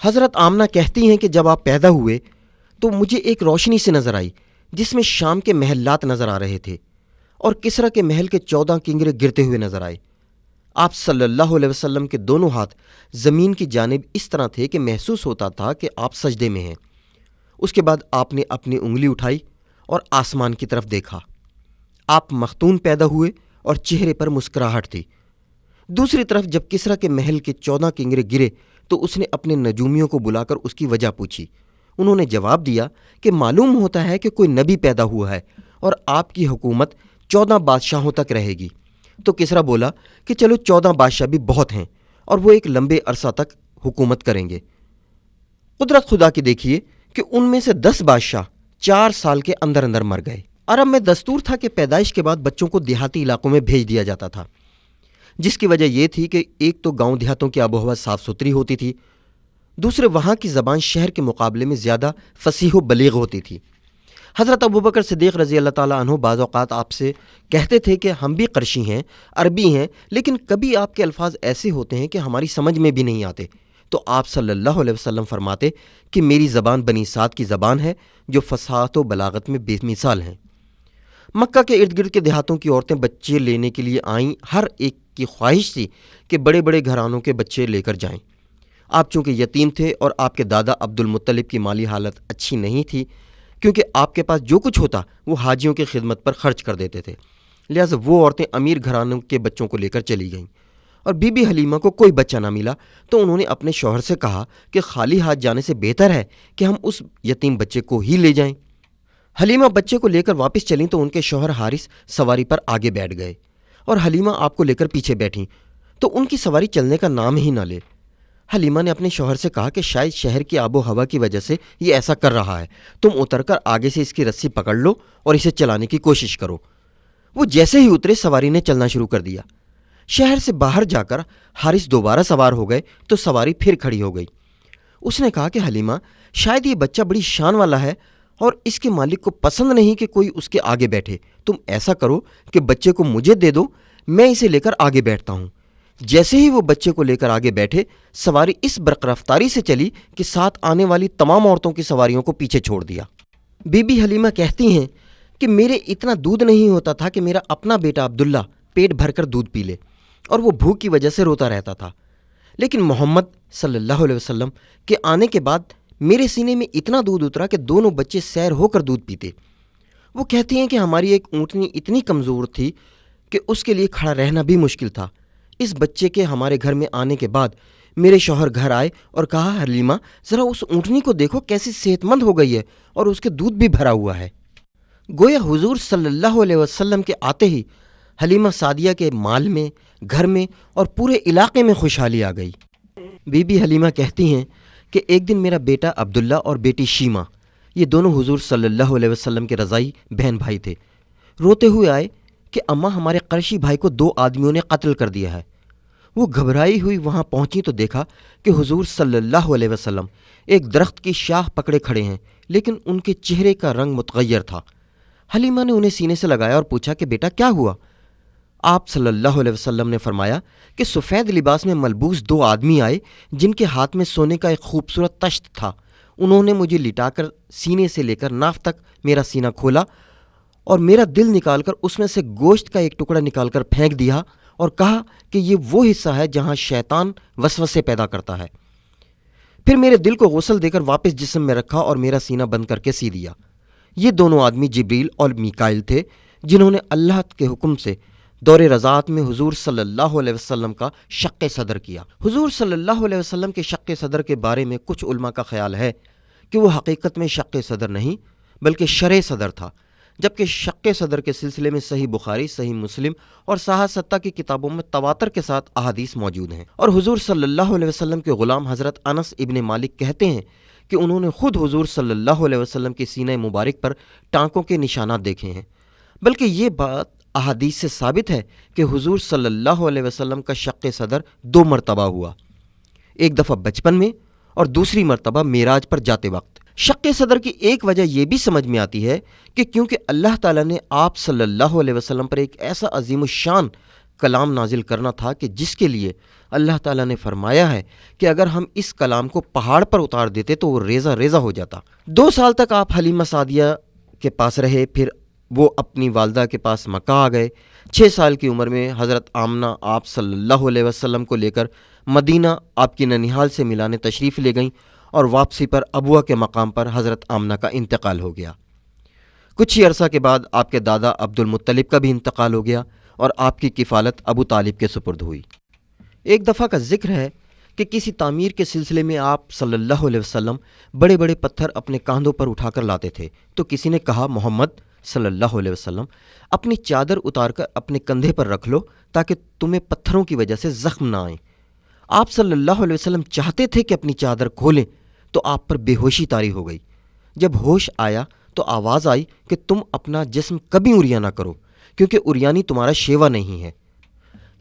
حضرت آمنہ کہتی ہیں کہ جب آپ پیدا ہوئے تو مجھے ایک روشنی سے نظر آئی جس میں شام کے محلات نظر آ رہے تھے اور کسرا کے محل کے 14 کنگرے گرتے ہوئے نظر آئے۔ آپ صلی اللہ علیہ وسلم کے دونوں ہاتھ زمین کی جانب اس طرح تھے کہ محسوس ہوتا تھا کہ آپ سجدے میں ہیں۔ اس کے بعد آپ نے اپنی انگلی اٹھائی اور آسمان کی طرف دیکھا۔ آپ مختون پیدا ہوئے اور چہرے پر مسکراہٹ تھی۔ دوسری طرف جب کسرا کے محل کے 14 کنگرے گرے تو اس نے اپنے نجومیوں کو بلا کر اس کی وجہ پوچھی۔ انہوں نے جواب دیا کہ معلوم ہوتا ہے کہ کوئی نبی پیدا ہوا ہے اور آپ کی حکومت 14 بادشاہوں تک رہے گی۔ تو کسرا بولا کہ چلو 14 بادشاہ بھی بہت ہیں اور وہ ایک لمبے عرصہ تک حکومت کریں گے۔ قدرت خدا کی دیکھیے کہ ان میں سے 10 بادشاہ 4 سال کے اندر اندر مر گئے۔ عرب میں دستور تھا کہ پیدائش کے بعد بچوں کو دیہاتی علاقوں میں بھیج دیا جاتا تھا، جس کی وجہ یہ تھی کہ ایک تو گاؤں دیہاتوں کی آب و ہوا صاف ستھری ہوتی تھی، دوسرے وہاں کی زبان شہر کے مقابلے میں زیادہ فصیح و بلیغ ہوتی تھی۔ حضرت ابوبکر صدیق رضی اللہ تعالیٰ عنہ بعض اوقات آپ سے کہتے تھے کہ ہم بھی قرشی ہیں، عربی ہیں، لیکن کبھی آپ کے الفاظ ایسے ہوتے ہیں کہ ہماری سمجھ میں بھی نہیں آتے۔ تو آپ صلی اللہ علیہ وسلم فرماتے کہ میری زبان بنی سعد کی زبان ہے جو فصاحت و بلاغت میں بے مثال ہیں۔ مکہ کے ارد گرد کے دیہاتوں کی عورتیں بچے لینے کے لیے آئیں، ہر ایک کی خواہش تھی کہ بڑے بڑے گھرانوں کے بچے لے کر جائیں۔ آپ چونکہ یتیم تھے اور آپ کے دادا عبد المطلب کی مالی حالت اچھی نہیں تھی، کیونکہ آپ کے پاس جو کچھ ہوتا وہ حاجیوں کی خدمت پر خرچ کر دیتے تھے، لہٰذا وہ عورتیں امیر گھرانوں کے بچوں کو لے کر چلی گئیں، اور بی بی حلیمہ کو کوئی بچہ نہ ملا تو انہوں نے اپنے شوہر سے کہا کہ خالی ہاتھ جانے سے بہتر ہے کہ ہم اس یتیم بچے کو ہی لے جائیں۔ حلیمہ بچے کو لے کر واپس چلیں تو ان کے شوہر حارث سواری پر آگے بیٹھ گئے اور حلیمہ آپ کو لے کر پیچھے بیٹھیں تو ان کی سواری چلنے کا نام ہی نہ لے۔ حلیمہ نے اپنے شوہر سے کہا کہ شاید شہر کی آب و ہوا کی وجہ سے یہ ایسا کر رہا ہے، تم اتر کر آگے سے اس کی رسی پکڑ لو اور اسے چلانے کی کوشش کرو۔ وہ جیسے ہی اترے سواری نے چلنا شروع کر دیا۔ شہر سے باہر جا کر حارث دوبارہ سوار ہو گئے تو سواری پھر کھڑی ہو گئی۔ اس نے کہا کہ حلیمہ شاید یہ بچہ بڑی شان والا ہے اور اس کے مالک کو پسند نہیں کہ کوئی اس کے آگے بیٹھے، تم ایسا کرو کہ بچے کو مجھے دے دو، میں اسے لے کر آگے بیٹھتا ہوں۔ جیسے ہی وہ بچے کو لے کر آگے بیٹھے سواری اس برق رفتاری سے چلی کہ ساتھ آنے والی تمام عورتوں کی سواریوں کو پیچھے چھوڑ دیا۔ بی بی حلیمہ کہتی ہیں کہ میرے اتنا دودھ نہیں ہوتا تھا کہ میرا اپنا بیٹا عبداللہ پیٹ بھر کر دودھ پی لے، اور وہ بھوک کی وجہ سے روتا رہتا تھا، لیکن محمد صلی اللہ علیہ وسلم کے آنے کے بعد میرے سینے میں اتنا دودھ اترا کہ دونوں بچے سیر ہو کر دودھ پیتے۔ وہ کہتی ہیں کہ ہماری ایک اونٹنی اتنی کمزور تھی کہ اس کے لیے کھڑا رہنا بھی مشکل تھا۔ اس بچے کے ہمارے گھر میں آنے کے بعد میرے شوہر گھر آئے اور کہا حلیمہ ذرا اس اونٹنی کو دیکھو کیسی صحت مند ہو گئی ہے اور اس کے دودھ بھی بھرا ہوا ہے۔ گویا حضور صلی اللہ علیہ وسلم کے آتے ہی حلیمہ سعدیہ کے مال میں، گھر میں اور پورے علاقے میں خوشحالی آ گئی۔ بی بی حلیمہ کہتی ہیں کہ ایک دن میرا بیٹا عبداللہ اور بیٹی شیمہ، یہ دونوں حضور صلی اللہ علیہ وسلم کے رضائی بہن بھائی تھے، روتے ہوئے آئے کہ اماں ہمارے قریشی بھائی کو 2 آدمیوں نے قتل کر دیا ہے۔ وہ گھبرائی ہوئی وہاں پہنچی تو دیکھا کہ حضور صلی اللہ علیہ وسلم ایک درخت کی شاخ پکڑے کھڑے ہیں، لیکن ان کے چہرے کا رنگ متغیر تھا۔ حلیمہ نے انہیں سینے سے لگایا اور پوچھا کہ بیٹا کیا ہوا؟ آپ صلی اللہ علیہ وسلم نے فرمایا کہ سفید لباس میں ملبوس 2 آدمی آئے جن کے ہاتھ میں سونے کا ایک خوبصورت تشت تھا۔ انہوں نے مجھے لٹا کر سینے سے لے کر ناف تک میرا سینہ کھولا اور میرا دل نکال کر اس میں سے گوشت کا ایک ٹکڑا نکال کر پھینک دیا اور کہا کہ یہ وہ حصہ ہے جہاں شیطان وسوسے پیدا کرتا ہے۔ پھر میرے دل کو غسل دے کر واپس جسم میں رکھا اور میرا سینہ بند کر کے سی دیا۔ یہ دونوں آدمی جبریل اور میکائیل تھے جنہوں نے اللہ کے حکم سے دور رضاعت میں حضور صلی اللہ علیہ وسلم کا شق صدر کیا۔ حضور صلی اللہ علیہ وسلم کے شق صدر کے بارے میں کچھ علماء کا خیال ہے کہ وہ حقیقت میں شق صدر نہیں بلکہ شرح صدر تھا، جبکہ شق صدر کے سلسلے میں صحیح بخاری، صحیح مسلم اور صحاح ستہ کی کتابوں میں تواتر کے ساتھ احادیث موجود ہیں۔ اور حضور صلی اللہ علیہ وسلم کے غلام حضرت انس ابن مالک کہتے ہیں کہ انہوں نے خود حضور صلی اللہ علیہ وسلم کے سینہ مبارک پر ٹانکوں کے نشانات دیکھے ہیں، بلکہ یہ بات احادیث سے ثابت ہے کہ حضور صلی اللہ علیہ وسلم کا شق صدر 2 مرتبہ ہوا، ایک دفعہ بچپن میں اور دوسری مرتبہ معراج پر جاتے وقت۔ شق صدر کی ایک وجہ یہ بھی سمجھ میں آتی ہے کہ کیونکہ اللہ تعالیٰ نے آپ صلی اللہ علیہ وسلم پر ایک ایسا عظیم الشان کلام نازل کرنا تھا کہ جس کے لیے اللہ تعالیٰ نے فرمایا ہے کہ اگر ہم اس کلام کو پہاڑ پر اتار دیتے تو وہ ریزہ ریزہ ہو جاتا۔ 2 سال تک آپ حلیمہ سعدیہ کے پاس رہے، پھر وہ اپنی والدہ کے پاس مکہ آ گئے۔ 6 سال کی عمر میں حضرت آمنہ آپ صلی اللہ علیہ وسلم کو لے کر مدینہ آپ کی ننیحال سے ملانے تشریف لے گئیں، اور واپسی پر ابوا کے مقام پر حضرت آمنہ کا انتقال ہو گیا۔ کچھ ہی عرصہ کے بعد آپ کے دادا عبد المطلب کا بھی انتقال ہو گیا اور آپ کی کفالت ابو طالب کے سپرد ہوئی۔ ایک دفعہ کا ذکر ہے کہ کسی تعمیر کے سلسلے میں آپ صلی اللہ علیہ وسلم بڑے بڑے پتھر اپنے کاندھوں پر اٹھا کر لاتے تھے، تو کسی نے کہا محمد صلی اللہ علیہ وسلم اپنی چادر اتار کر اپنے کندھے پر رکھ لو تاکہ تمہیں پتھروں کی وجہ سے زخم نہ آئیں۔ آپ صلی اللہ علیہ وسلم چاہتے تھے کہ اپنی چادر کھولیں تو آپ پر بے ہوشی طاری ہو گئی۔ جب ہوش آیا تو آواز آئی کہ تم اپنا جسم کبھی اریاں نہ کرو، کیونکہ اریانی تمہارا شیوا نہیں ہے۔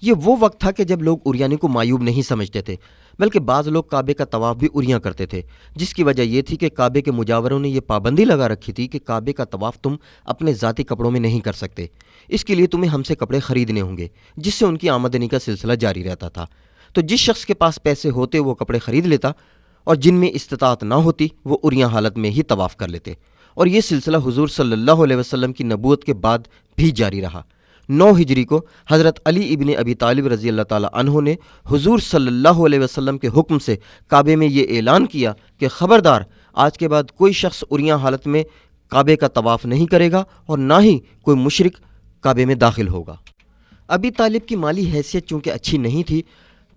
یہ وہ وقت تھا کہ جب لوگ اریانی کو معیوب نہیں سمجھتے تھے، بلکہ بعض لوگ کعبے کا طواف بھی اریاں کرتے تھے، جس کی وجہ یہ تھی کہ کعبے کے مجاوروں نے یہ پابندی لگا رکھی تھی کہ کعبے کا طواف تم اپنے ذاتی کپڑوں میں نہیں کر سکتے، اس کے لیے تمہیں ہم سے کپڑے خریدنے ہوں گے، جس سے ان کی آمدنی کا سلسلہ جاری رہتا تھا۔ تو جس شخص کے پاس پیسے ہوتے وہ کپڑے خرید لیتا، اور جن میں استطاعت نہ ہوتی وہ اریاں حالت میں ہی طواف کر لیتے، اور یہ سلسلہ حضور صلی اللہ علیہ وسلم کی نبوت کے بعد بھی جاری رہا۔ 9 ہجری کو حضرت علی ابن ابی طالب رضی اللہ تعالیٰ عنہ نے حضور صلی اللہ علیہ وسلم کے حکم سے کعبے میں یہ اعلان کیا کہ خبردار، آج کے بعد کوئی شخص اریاں حالت میں کعبے کا طواف نہیں کرے گا، اور نہ ہی کوئی مشرک کعبے میں داخل ہوگا۔ ابی طالب کی مالی حیثیت چونکہ اچھی نہیں تھی،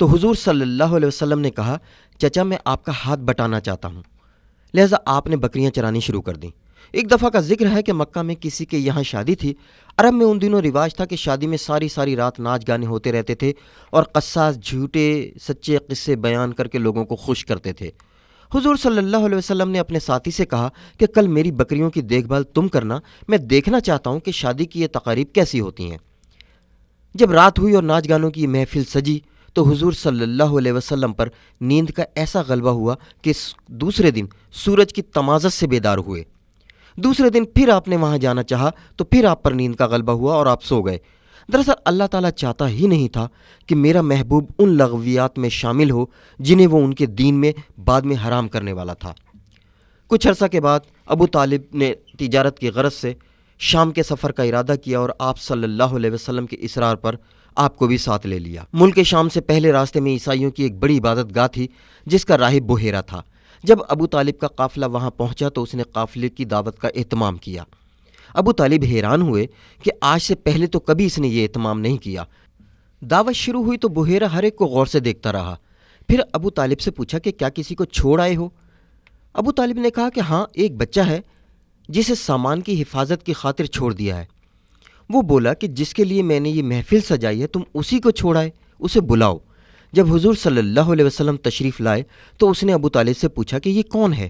تو حضور صلی اللہ علیہ وسلم نے کہا چچا میں آپ کا ہاتھ بٹانا چاہتا ہوں، لہٰذا آپ نے بکریاں چرانی شروع کر دیں۔ ایک دفعہ کا ذکر ہے کہ مکہ میں کسی کے یہاں شادی تھی۔ عرب میں ان دنوں رواج تھا کہ شادی میں ساری رات ناچ گانے ہوتے رہتے تھے، اور قصاص جھوٹے سچے قصے بیان کر کے لوگوں کو خوش کرتے تھے۔ حضور صلی اللہ علیہ وسلم نے اپنے ساتھی سے کہا کہ کل میری بکریوں کی دیکھ بھال تم کرنا، میں دیکھنا چاہتا ہوں کہ شادی کی یہ تقاریب کیسی ہوتی ہیں۔ جب رات ہوئی اور ناچ گانوں کی محفل سجی تو حضور صلی اللہ علیہ وسلم پر نیند کا ایسا غلبہ ہوا کہ دوسرے دن سورج کی تمازت سے بیدار ہوئے۔ دوسرے دن پھر آپ نے وہاں جانا چاہا تو پھر آپ پر نیند کا غلبہ ہوا اور آپ سو گئے۔ دراصل اللہ تعالیٰ چاہتا ہی نہیں تھا کہ میرا محبوب ان لغویات میں شامل ہو جنہیں وہ ان کے دین میں بعد میں حرام کرنے والا تھا۔ کچھ عرصہ کے بعد ابو طالب نے تجارت کی غرض سے شام کے سفر کا ارادہ کیا، اور آپ صلی اللہ علیہ وسلم کے اصرار پر آپ کو بھی ساتھ لے لیا۔ ملک شام سے پہلے راستے میں عیسائیوں کی ایک بڑی عبادت گاہ تھی جس کا راہب بحیرہ تھا۔ جب ابو طالب کا قافلہ وہاں پہنچا تو اس نے قافلے کی دعوت کا اہتمام کیا۔ ابو طالب حیران ہوئے کہ آج سے پہلے تو کبھی اس نے یہ اہتمام نہیں کیا۔ دعوت شروع ہوئی تو بحیرہ ہر ایک کو غور سے دیکھتا رہا۔ پھر ابو طالب سے پوچھا کہ کیا کسی کو چھوڑ آئے ہو؟ ابو طالب نے کہا کہ ہاں، ایک بچہ ہے جسے سامان کی حفاظت کی خاطر چھوڑ دیا ہے۔ وہ بولا کہ جس کے لیے میں نے یہ محفل سجائی ہے تم اسی کو چھوڑ آئے، اسے بلاؤ۔ جب حضور صلی اللہ علیہ وسلم تشریف لائے تو اس نے ابو طالب سے پوچھا کہ یہ کون ہے؟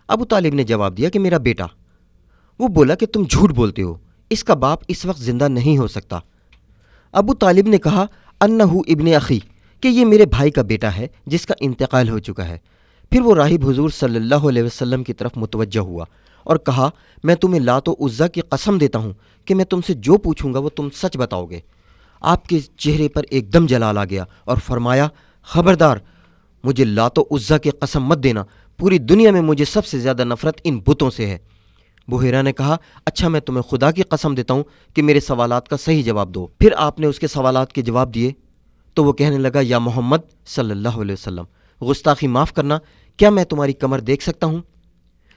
ابو طالب نے جواب دیا کہ میرا بیٹا۔ وہ بولا کہ تم جھوٹ بولتے ہو، اس کا باپ اس وقت زندہ نہیں ہو سکتا۔ ابو طالب نے کہا انہو ابن اخی، کہ یہ میرے بھائی کا بیٹا ہے جس کا انتقال ہو چکا ہے۔ پھر وہ راہب حضور صلی اللہ علیہ وسلم کی طرف متوجہ ہوا اور کہا میں تمہیں لات و عزا کی قسم دیتا ہوں کہ میں تم سے جو پوچھوں گا وہ تم سچ بتاؤ گے۔ آپ کے چہرے پر ایک دم جلال آ گیا اور فرمایا خبردار، مجھے لات و عزا کی قسم مت دینا، پوری دنیا میں مجھے سب سے زیادہ نفرت ان بتوں سے ہے۔ بحیرہ نے کہا اچھا میں تمہیں خدا کی قسم دیتا ہوں کہ میرے سوالات کا صحیح جواب دو۔ پھر آپ نے اس کے سوالات کے جواب دیے تو وہ کہنے لگا یا محمد صلی اللہ علیہ وسلم، گستاخی معاف کرنا، کیا میں تمہاری کمر دیکھ سکتا ہوں؟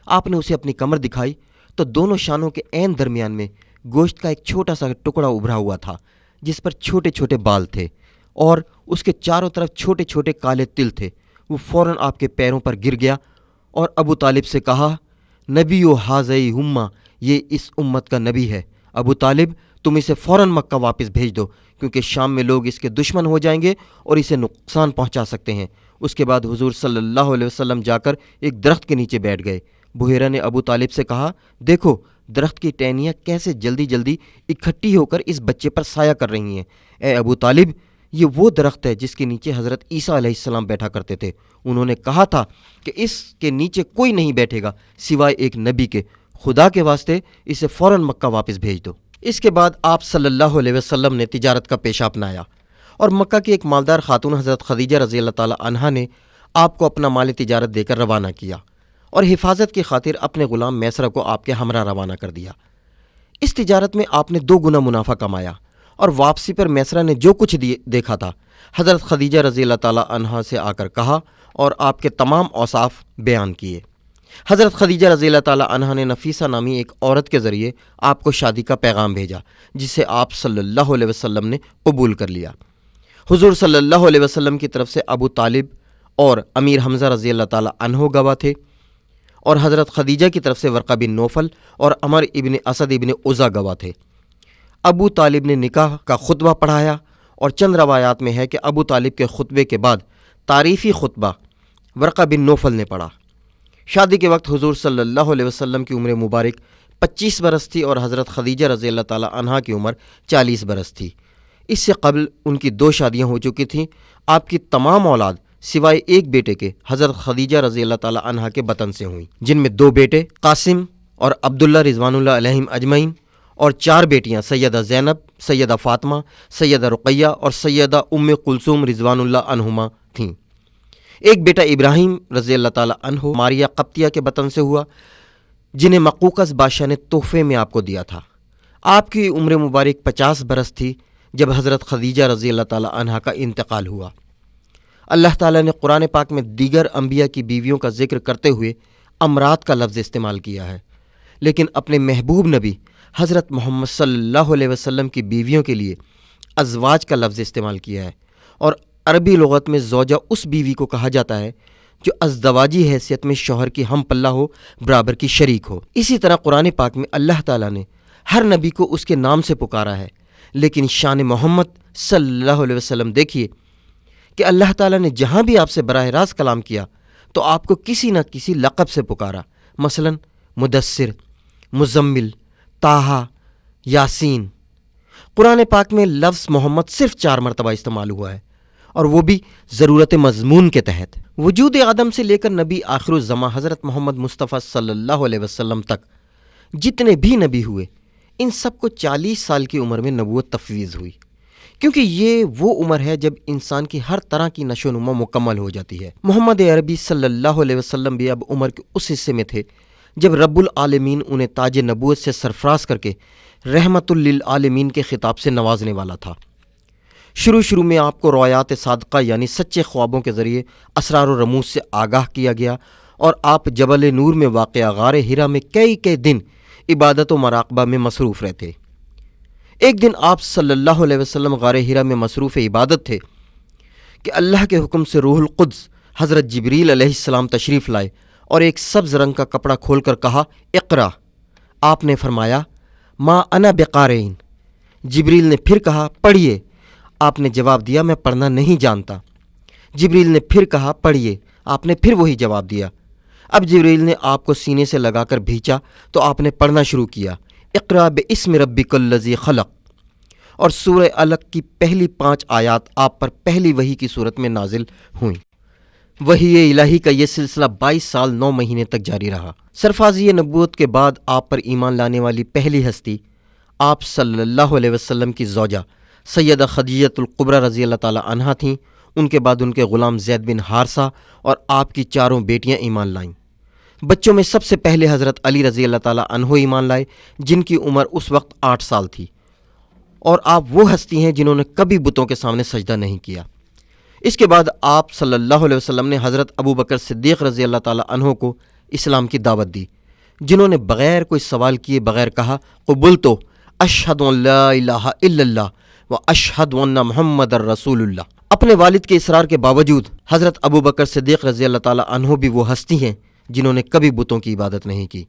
آپ نے اسے اپنی کمر دکھائی تو دونوں شانوں کے عین درمیان میں گوشت کا ایک چھوٹا سا ٹکڑا ابھرا ہوا تھا جس پر چھوٹے چھوٹے بال تھے اور اس کے چاروں طرف چھوٹے چھوٹے کالے تل تھے۔ وہ فوراً آپ کے پیروں پر گر گیا اور ابو طالب سے کہا نبی و حاضی ہما، یہ اس امت کا نبی ہے۔ ابو طالب تم اسے فوراً مکہ واپس بھیج دو، کیونکہ شام میں لوگ اس کے دشمن ہو جائیں گے اور اسے نقصان پہنچا سکتے ہیں۔ اس کے بعد حضور صلی اللہ علیہ وسلم جا کر ایک درخت کے نیچے بیٹھ گئے۔ بحیرہ نے ابو طالب سے کہا دیکھو درخت کی ٹہنیاں کیسے جلدی جلدی اکٹھی ہو کر اس بچے پر سایہ کر رہی ہیں۔ اے ابو طالب، یہ وہ درخت ہے جس کے نیچے حضرت عیسیٰ علیہ السلام بیٹھا کرتے تھے۔ انہوں نے کہا تھا کہ اس کے نیچے کوئی نہیں بیٹھے گا سوائے ایک نبی کے، خدا کے واسطے اسے فوراً مکہ واپس بھیج دو۔ اس کے بعد آپ صلی اللہ علیہ وسلم نے تجارت کا پیشہ اپنایا اور مکہ کی ایک مالدار خاتون حضرت خدیجہ رضی اللہ تعالی عنہا نے آپ کو اپنا مال تجارت دے کر روانہ کیا اور حفاظت کی خاطر اپنے غلام میسرہ کو آپ کے ہمراہ روانہ کر دیا۔ اس تجارت میں آپ نے 2 گنا منافع کمایا اور واپسی پر میسرہ نے جو کچھ دیکھا تھا حضرت خدیجہ رضی اللہ تعالی عنہا سے آ کر کہا اور آپ کے تمام اوصاف بیان کیے۔ حضرت خدیجہ رضی اللہ تعالی عنہا نے نفیسہ نامی ایک عورت کے ذریعے آپ کو شادی کا پیغام بھیجا، جسے آپ صلی اللہ علیہ وسلم نے قبول کر لیا۔ حضور صلی اللہ علیہ وسلم کی طرف سے ابو طالب اور امیر حمزہ رضی اللہ تعالی عنہ گواہ تھے، اور حضرت خدیجہ کی طرف سے ورقہ بن نوفل اور عمر ابن اسد ابن عزا گواہ تھے۔ ابو طالب نے نکاح کا خطبہ پڑھایا، اور چند روایات میں ہے کہ ابو طالب کے خطبے کے بعد تعریفی خطبہ ورقہ بن نوفل نے پڑھا۔ شادی کے وقت حضور صلی اللہ علیہ وسلم کی عمر مبارک 25 برس تھی اور حضرت خدیجہ رضی اللہ تعالی عنہا کی عمر 40 برس تھی۔ اس سے قبل ان کی 2 شادیاں ہو چکی تھیں۔ آپ کی تمام اولاد سوائے ایک بیٹے کے حضرت خدیجہ رضی اللہ تعالی عنہا کے بطن سے ہوئیں، جن میں 2 بیٹے قاسم اور عبداللہ رضوان اللہ علیہم اجمعین، اور 4 بیٹیاں سیدہ زینب، سیدہ فاطمہ، سیدہ رقیہ اور سیدہ ام کلثوم رضوان اللہ عنہما تھیں۔ ایک بیٹا ابراہیم رضی اللہ تعالی عنہ ماریہ قبطیہ کے بطن سے ہوا، جنہیں مقوقس بادشاہ نے تحفے میں آپ کو دیا تھا۔ آپ کی عمر مبارک 50 برس تھی جب حضرت خدیجہ رضی اللہ تعالی عنہا کا انتقال ہوا۔ اللہ تعالیٰ نے قرآن پاک میں دیگر انبیاء کی بیویوں کا ذکر کرتے ہوئے امرات کا لفظ استعمال کیا ہے، لیکن اپنے محبوب نبی حضرت محمد صلی اللہ علیہ وسلم کی بیویوں کے لیے ازواج کا لفظ استعمال کیا ہے، اور عربی لغت میں زوجہ اس بیوی کو کہا جاتا ہے جو ازدواجی حیثیت میں شوہر کی ہم پلہ ہو، برابر کی شریک ہو۔ اسی طرح قرآن پاک میں اللہ تعالیٰ نے ہر نبی کو اس کے نام سے پکارا ہے، لیکن شان محمد صلی اللہ علیہ وسلم دیکھیے کہ اللہ تعالیٰ نے جہاں بھی آپ سے براہ راست کلام کیا تو آپ کو کسی نہ کسی لقب سے پکارا، مثلا مدثر، مزمل، طٰہٰ، یاسین۔ قرآن پاک میں لفظ محمد صرف 4 مرتبہ استعمال ہوا ہے، اور وہ بھی ضرورت مضمون کے تحت۔ وجود آدم سے لے کر نبی آخر الزماں حضرت محمد مصطفیٰ صلی اللہ علیہ وسلم تک جتنے بھی نبی ہوئے، ان سب کو 40 سال کی عمر میں نبوت تفویض ہوئی، کیونکہ یہ وہ عمر ہے جب انسان کی ہر طرح کی نشو و نما مکمل ہو جاتی ہے۔ محمد عربی صلی اللہ علیہ وسلم بھی اب عمر کے اس حصے میں تھے جب رب العالمین انہیں تاج نبوت سے سرفراز کر کے رحمت للعالمین کے خطاب سے نوازنے والا تھا۔ شروع میں آپ کو روایات صادقہ یعنی سچے خوابوں کے ذریعے اسرار و رموز سے آگاہ کیا گیا، اور آپ جبل نور میں واقع غار حرا میں کئی دن عبادت و مراقبہ میں مصروف رہتے۔ ایک دن آپ صلی اللہ علیہ وسلم غار حرا میں مصروف عبادت تھے کہ اللہ کے حکم سے روح القدس حضرت جبریل علیہ السلام تشریف لائے اور ایک سبز رنگ کا کپڑا کھول کر کہا، اقرا۔ آپ نے فرمایا، ما انا بقارئین۔ جبریل نے پھر کہا، پڑھیے۔ آپ نے جواب دیا، میں پڑھنا نہیں جانتا۔ جبریل نے پھر کہا، پڑھیے۔ آپ نے پھر وہی جواب دیا۔ اب جبریل نے آپ کو سینے سے لگا کر بھینچا تو آپ نے پڑھنا شروع کیا، اقرا باسم ربک الذی خلق، اور سورہ علق کی پہلی 5 آیات آپ پر پہلی وحی کی صورت میں نازل ہوئیں۔ وحی الہی کا یہ سلسلہ 22 سال 9 مہینے تک جاری رہا۔ سرفرازی نبوت کے بعد آپ پر ایمان لانے والی پہلی ہستی آپ صلی اللہ علیہ وسلم کی زوجہ سیدہ خدیجہ الکبریٰ رضی اللہ تعالی عنہا تھیں۔ ان کے بعد ان کے غلام زید بن حارثہ اور آپ کی 4 بیٹیاں ایمان لائیں۔ بچوں میں سب سے پہلے حضرت علی رضی اللہ تعالی عنہ ایمان لائے، جن کی عمر اس وقت 8 سال تھی، اور آپ وہ ہستی ہیں جنہوں نے کبھی بتوں کے سامنے سجدہ نہیں کیا۔ اس کے بعد آپ صلی اللہ علیہ وسلم نے حضرت ابو بکر صدیق رضی اللہ تعالی عنہ کو اسلام کی دعوت دی، جنہوں نے بغیر کوئی سوال کیے بغیر کہا، قبلت اشہد ان لا الہ الا اللہ و اشہد ان محمد الرسول اللہ۔ اپنے والد کے اصرار کے باوجود حضرت ابو بکر صدیق رضی اللہ تعالی عنہ بھی وہ ہستی ہیں جنہوں نے کبھی بتوں کی عبادت نہیں کی۔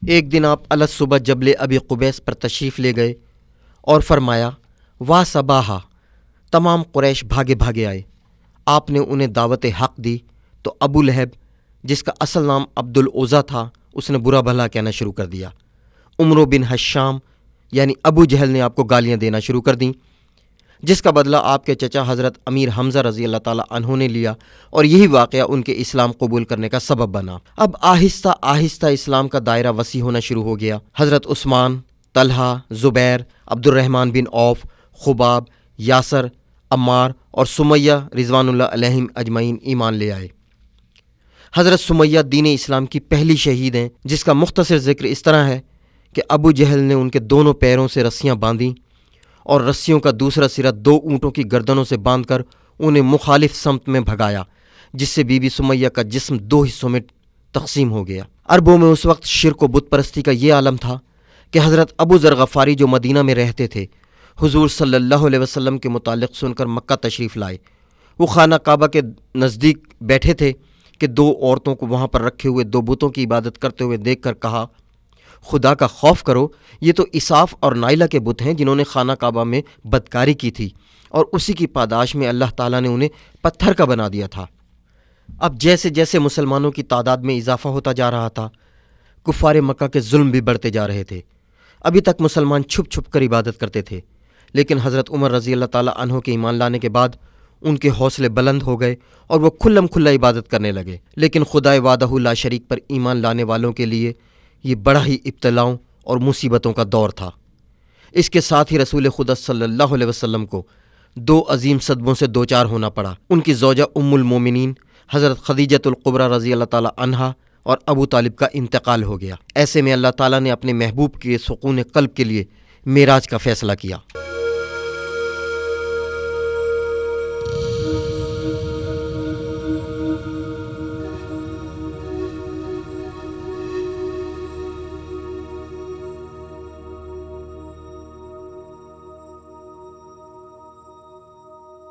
ایک دن آپ الصبح جبل ابی قبیس پر تشریف لے گئے اور فرمایا، واہ صباحا۔ تمام قریش بھاگے آئے۔ آپ نے انہیں دعوت حق دی تو ابو لہب، جس کا اصل نام عبد العزیٰ تھا، اس نے برا بھلا کہنا شروع کر دیا۔ عمرو بن حشام یعنی ابو جہل نے آپ کو گالیاں دینا شروع کر دیں، جس کا بدلہ آپ کے چچا حضرت امیر حمزہ رضی اللہ تعالی عنہ نے لیا، اور یہی واقعہ ان کے اسلام قبول کرنے کا سبب بنا۔ اب آہستہ آہستہ اسلام کا دائرہ وسیع ہونا شروع ہو گیا۔ حضرت عثمان، طلحہ، زبیر، عبد الرحمن بن عوف، خباب، یاسر، عمار اور سمیہ رضوان اللہ علیہم اجمعین ایمان لے آئے۔ حضرت سمیہ دین اسلام کی پہلی شہید ہیں، جس کا مختصر ذکر اس طرح ہے کہ ابو جہل نے ان کے دونوں پیروں سے رسیاں باندھیں اور رسیوں کا دوسرا سرا 2 اونٹوں کی گردنوں سے باندھ کر انہیں مخالف سمت میں بھگایا، جس سے بی بی سمیہ کا جسم 2 حصوں میں تقسیم ہو گیا۔ عربوں میں اس وقت شرک و بت پرستی کا یہ عالم تھا کہ حضرت ابو ذر غفاری جو مدینہ میں رہتے تھے، حضور صلی اللہ علیہ وسلم کے متعلق سن کر مکہ تشریف لائے۔ وہ خانہ کعبہ کے نزدیک بیٹھے تھے کہ 2 عورتوں کو وہاں پر رکھے ہوئے 2 بتوں کی عبادت کرتے ہوئے دیکھ کر کہا، خدا کا خوف کرو، یہ تو اساف اور نائلہ کے بت ہیں جنہوں نے خانہ کعبہ میں بدکاری کی تھی، اور اسی کی پاداش میں اللہ تعالیٰ نے انہیں پتھر کا بنا دیا تھا۔ اب جیسے جیسے مسلمانوں کی تعداد میں اضافہ ہوتا جا رہا تھا، کفار مکہ کے ظلم بھی بڑھتے جا رہے تھے۔ ابھی تک مسلمان چھپ چھپ کر عبادت کرتے تھے، لیکن حضرت عمر رضی اللہ تعالیٰ عنہ کے ایمان لانے کے بعد ان کے حوصلے بلند ہو گئے اور وہ کھلم کھلا عبادت کرنے لگے۔ لیکن خدائے وحدہ لا شریک پر ایمان لانے والوں کے لیے یہ بڑا ہی ابتلاؤں اور مصیبتوں کا دور تھا۔ اس کے ساتھ ہی رسول خدا صلی اللہ علیہ وسلم کو 2 عظیم صدموں سے دوچار ہونا پڑا۔ ان کی زوجہ ام المومنین حضرت خدیجۃ الکبریٰ رضی اللہ تعالیٰ عنہا اور ابو طالب کا انتقال ہو گیا۔ ایسے میں اللہ تعالیٰ نے اپنے محبوب کے سکون قلب کے لیے معراج کا فیصلہ کیا۔